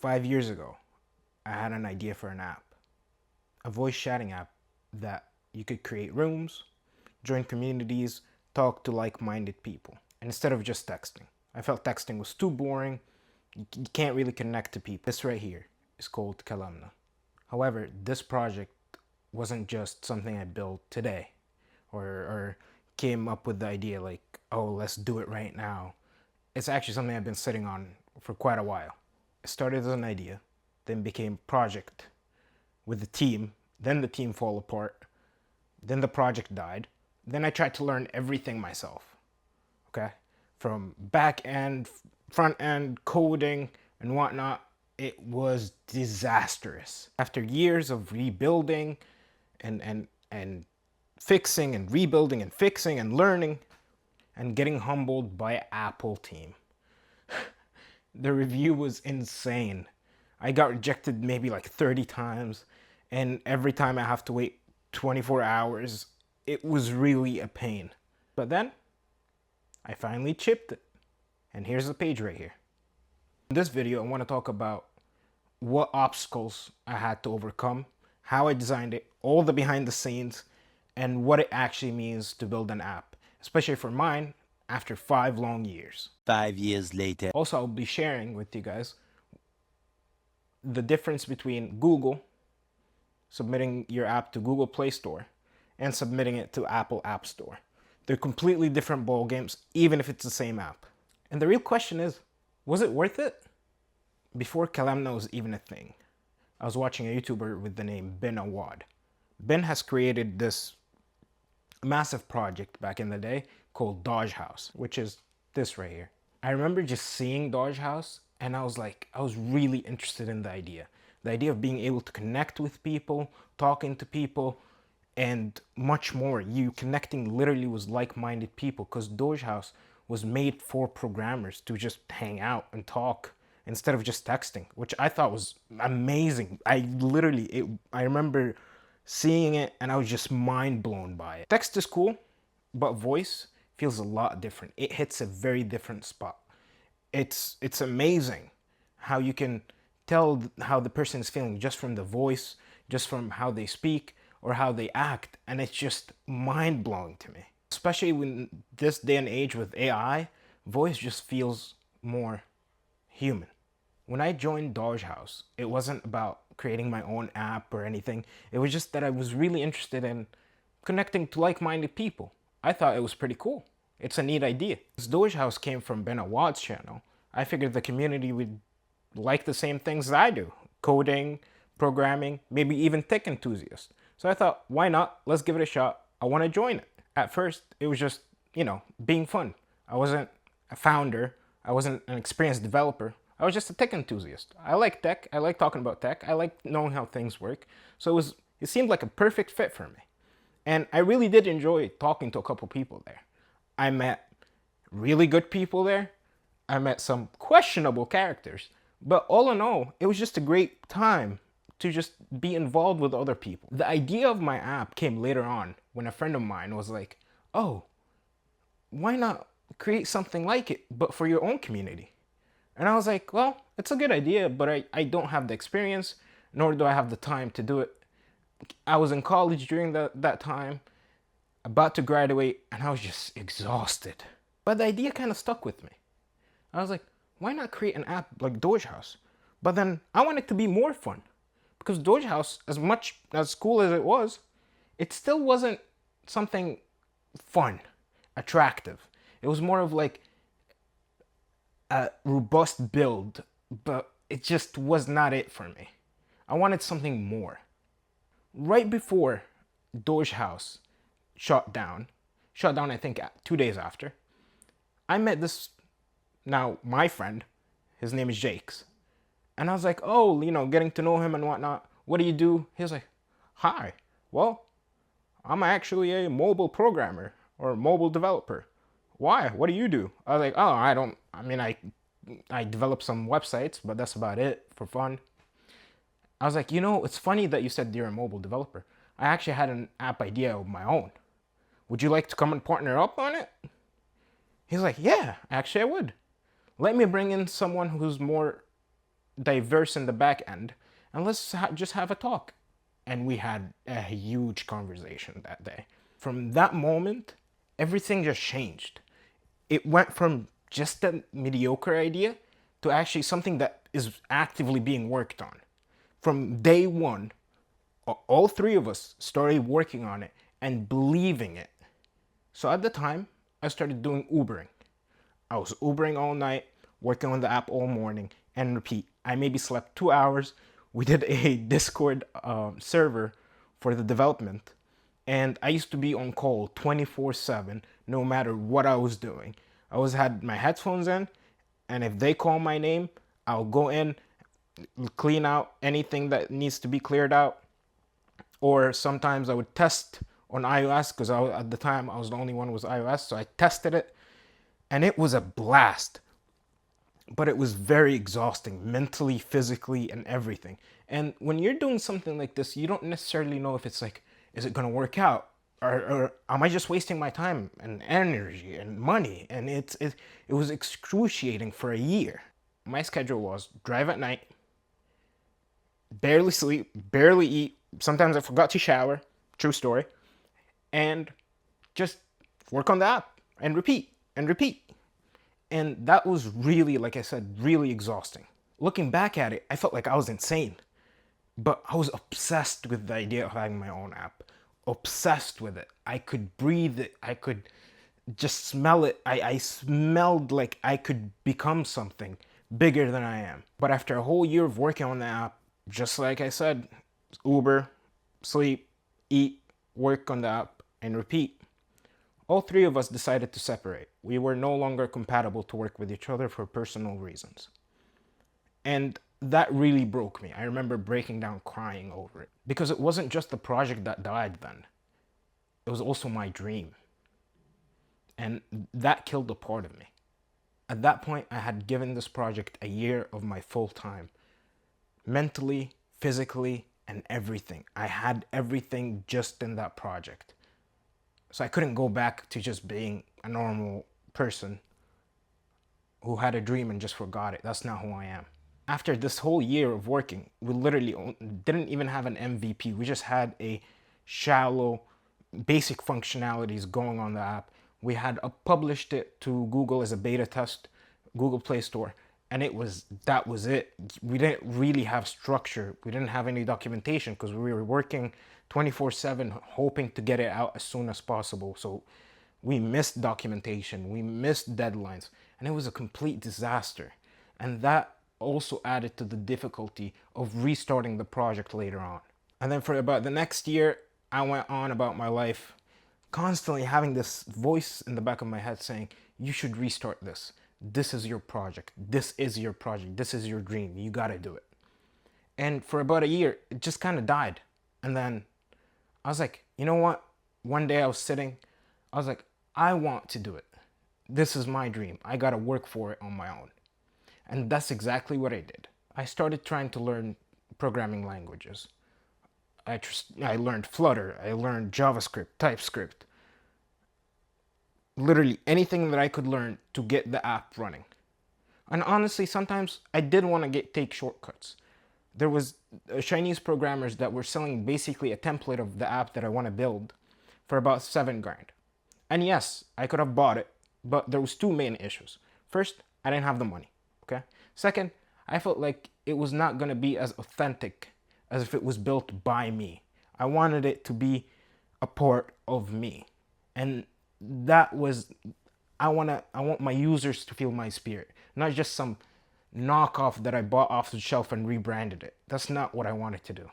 5 years ago, I had an idea for an app, a voice chatting app that you could create rooms, join communities, talk to like-minded people, and instead of just texting. I felt texting was too boring. You can't really connect to people. This right here is called Kalamna. However, this project wasn't just something I built today or came up with the idea like, oh, let's do it right now. It's actually something I've been sitting on for quite a while. It started as an idea, then became a project with the team, then the team fell apart, then the project died, then I tried to learn everything myself, okay? From back end, front end, coding, and whatnot. It was disastrous. After years of rebuilding and fixing and rebuilding and fixing and learning and getting humbled by Apple team. The review was insane. I got rejected maybe like 30 times, and every time I have to wait 24 hours, it was really a pain. But then I finally chipped it, and here's the page right here. In this video, I want to talk about what obstacles I had to overcome, how I designed it, all the behind the scenes, and what it actually means to build an app, especially for mine after 5 long years. 5 years later. Also, I'll be sharing with you guys the difference between Google submitting your app to Google Play Store and submitting it to Apple App Store. They're completely different ball games, even if it's the same app. And the real question is, was it worth it? Before Kalamna was even a thing, I was watching a YouTuber with the name Ben Awad. Ben has created this massive project back in the day called Dogehouse, which is this right here. I remember just seeing Dogehouse and I was really interested in the idea. The idea of being able to connect with people, talking to people, and much more. You connecting literally with like-minded people, because Dogehouse was made for programmers to just hang out and talk instead of just texting, which I thought was amazing. I remember seeing it and I was just mind blown by it. Text is cool, but voice feels a lot different. It hits a very different spot. It's amazing how you can tell how the person is feeling just from the voice, just from how they speak or how they act, and it's just mind-blowing to me. Especially in this day and age with AI, voice just feels more human. When I joined Dogehouse, it wasn't about creating my own app or anything. It was just that I was really interested in connecting to like-minded people. I thought it was pretty cool. It's a neat idea. This Dogehouse came from Ben Awad's channel. I figured the community would like the same things that I do. Coding, programming, maybe even tech enthusiasts. So I thought, why not? Let's give it a shot. I want to join it. At first, it was just, being fun. I wasn't a founder. I wasn't an experienced developer. I was just a tech enthusiast. I like tech. I like talking about tech. I like knowing how things work. So it seemed like a perfect fit for me. And I really did enjoy talking to a couple people there. I met really good people there. I met some questionable characters. But all in all, it was just a great time to just be involved with other people. The idea of my app came later on when a friend of mine was like, oh, why not create something like it, but for your own community? And I was like, well, it's a good idea, but I don't have the experience, nor do I have the time to do it. I was in college during that time, about to graduate, and I was just exhausted. But the idea kind of stuck with me. I was like, why not create an app like Dogehouse? But then I want it to be more fun. Because Dogehouse, as cool as it was, it still wasn't something fun, attractive. It was more of like a robust build, but it just was not it for me. I wanted something more. Right before Dogehouse shut down I think 2 days after, I met my friend, his name is Jakes. And I was like, oh, getting to know him and whatnot. What do you do? He was like, hi, well, I'm actually a mobile programmer or mobile developer. Why? What do you do? I was like, oh, I develop some websites, but that's about it for fun. I was like, it's funny that you said you're a mobile developer. I actually had an app idea of my own. Would you like to come and partner up on it? He's like, yeah, actually I would. Let me bring in someone who's more diverse in the back end, and let's just have a talk. And we had a huge conversation that day. From that moment, everything just changed. It went from just a mediocre idea to actually something that is actively being worked on. From day one, all three of us started working on it and believing it. So at the time, I started doing Ubering. I was Ubering all night, working on the app all morning, and repeat. I maybe slept 2 hours. We did a Discord server for the development, and I used to be on call 24/7, no matter what I was doing. I always had my headphones in, and if they call my name, I'll go in, clean out anything that needs to be cleared out. Or sometimes I would test on iOS, because at the time I was the only one with iOS, so I tested it, and it was a blast. But it was very exhausting, mentally, physically, and everything. And when you're doing something like this, you don't necessarily know if it's like, is it going to work out? Or am I just wasting my time and energy and money? And it was excruciating for a year. My schedule was drive at night, barely sleep, barely eat. Sometimes I forgot to shower, true story, and just work on the app and repeat and repeat. And that was really, like I said, really exhausting. Looking back at it, I felt like I was insane. But I was obsessed with the idea of having my own app. Obsessed with it. I could breathe it. I could just smell it. I smelled like I could become something bigger than I am. But after a whole year of working on the app, just like I said, Uber, sleep, eat, work on the app, and repeat. All three of us decided to separate. We were no longer compatible to work with each other for personal reasons. And that really broke me. I remember breaking down crying over it. Because it wasn't just the project that died then. It was also my dream. And that killed a part of me. At that point, I had given this project a year of my full time. Mentally, physically, and everything. I had everything just in that project. So I couldn't go back to just being a normal person who had a dream and just forgot it. That's not who I am. After this whole year of working, we literally didn't even have an MVP. We just had a shallow, basic functionalities going on the app. We had published it to Google as a beta test, Google Play Store, and that was it. We didn't really have structure. We didn't have any documentation because we were working 24/7, hoping to get it out as soon as possible. So we missed documentation, we missed deadlines, and it was a complete disaster. And that also added to the difficulty of restarting the project later on. And then for about the next year, I went on about my life, constantly having this voice in the back of my head saying, you should restart this. This is your project. This is your project. This is your dream. You gotta do it. And for about a year, it just kind of died. And then I was like, you know what? One day I was sitting, I was like, I want to do it. This is my dream. I gotta work for it on my own. And that's exactly what I did. I started trying to learn programming languages. I learned Flutter, I learned JavaScript, TypeScript. Literally anything that I could learn to get the app running. And honestly, sometimes I did want to take shortcuts. There was Chinese programmers that were selling basically a template of the app that I want to build for about $7,000. And yes, I could have bought it, but there was two main issues. First, I didn't have the money, okay? Second, I felt like it was not going to be as authentic as if it was built by me. I wanted it to be a part of me. And that was, I want my users to feel my spirit, not just some knockoff that I bought off the shelf and rebranded it. That's not what I wanted to do.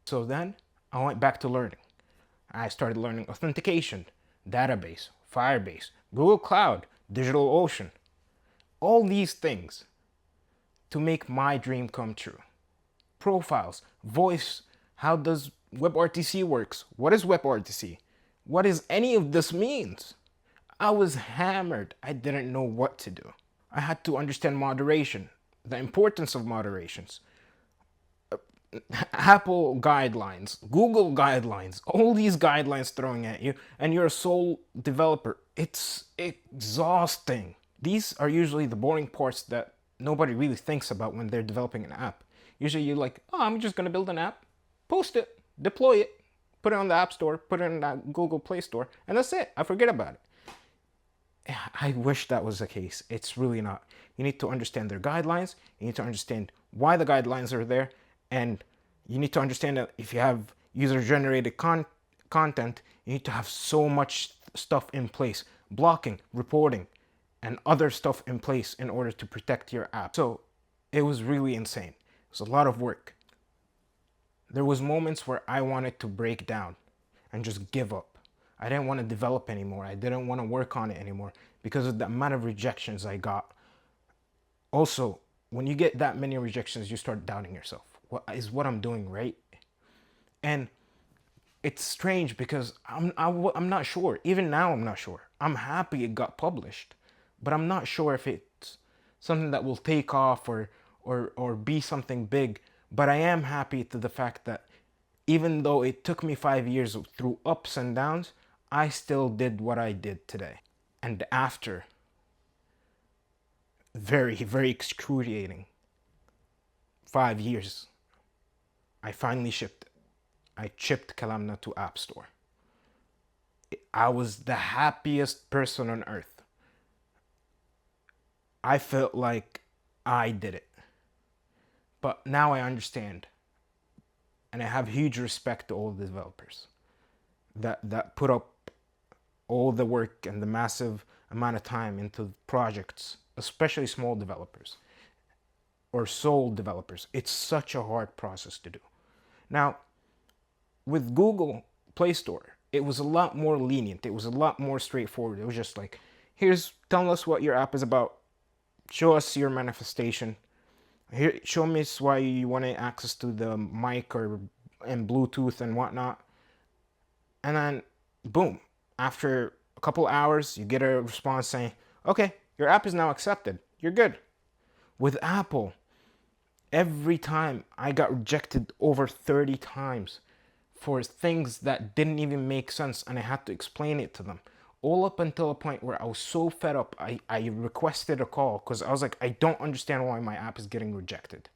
So then I went back to learning. I started learning authentication, database, Firebase, Google Cloud, DigitalOcean, all these things to make my dream come true. Profiles, voice, how does WebRTC works? What is WebRTC? What is any of this means? I was hammered. I didn't know what to do. I had to understand moderation, the importance of moderations, Apple guidelines, Google guidelines, all these guidelines throwing at you, and you're a sole developer. It's exhausting. These are usually the boring parts that nobody really thinks about when they're developing an app. Usually you're like, oh, I'm just going to build an app, post it, deploy it, put it on the App Store, put it in the Google Play Store, and that's it. I forget about it. I wish that was the case. It's really not. You need to understand their guidelines. You need to understand why the guidelines are there. And you need to understand that if you have user-generated content, you need to have so much stuff in place. Blocking, reporting, and other stuff in place in order to protect your app. So it was really insane. It was a lot of work. There was moments where I wanted to break down and just give up. I didn't want to develop anymore. I didn't want to work on it anymore because of the amount of rejections I got. Also, when you get that many rejections, you start doubting yourself. What I'm doing right? And it's strange because I'm not sure. Even now, I'm not sure. I'm happy it got published, but I'm not sure if it's something that will take off or be something big. But I am happy to the fact that even though it took me 5 years through ups and downs, I still did what I did today. And after very, very excruciating 5 years, I finally shipped it. I shipped Kalamna to App Store. I was the happiest person on earth. I felt like I did it. But now I understand. And I have huge respect to all the developers that put up all the work and the massive amount of time into projects, especially small developers or sole developers. It's such a hard process to do. Now, with Google Play Store, it was a lot more lenient. It was a lot more straightforward. It was just like, tell us what your app is about. Show us your manifestation. Here, show me why you want access to the mic and Bluetooth and whatnot. And then, boom. After a couple hours, you get a response saying, okay, your app is now accepted. You're good. With Apple, every time I got rejected over 30 times for things that didn't even make sense, and I had to explain it to them. All up until a point where I was so fed up, I requested a call because I was like, I don't understand why my app is getting rejected.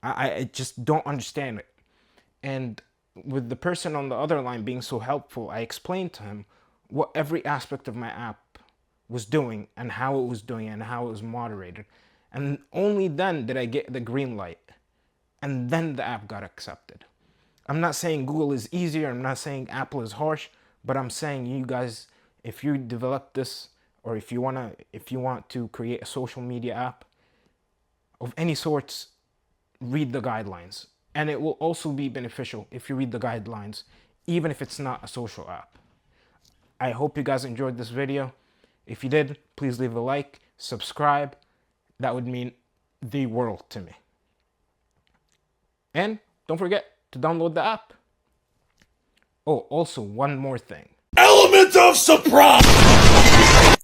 I just don't understand it. And with the person on the other line being so helpful, I explained to him what every aspect of my app was doing and how it was doing and how it was moderated. And only then did I get the green light. And then the app got accepted. I'm not saying Google is easier. I'm not saying Apple is harsh. But I'm saying you guys, if you develop this, or if you want to create a social media app of any sorts, read the guidelines. And it will also be beneficial if you read the guidelines, even if it's not a social app. I hope you guys enjoyed this video. If you did, please leave a like, subscribe. That would mean the world to me. And don't forget to download the app. Oh, also one more thing. Element of surprise!